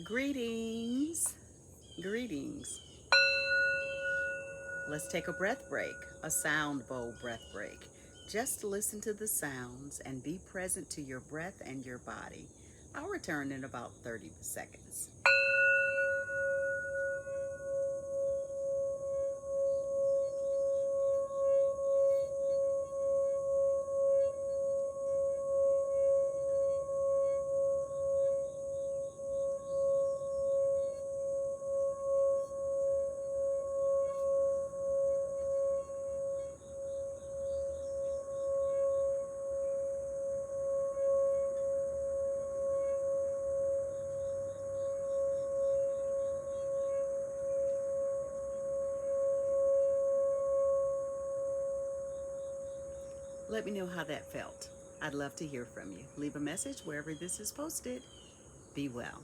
Greetings. Greetings. Let's take a breath break, a sound bowl breath break. Just listen to the sounds and be present to your breath and your body. I'll return in about 30 seconds. Let me know how that felt. I'd love to hear from you. Leave a message wherever this is posted. Be well.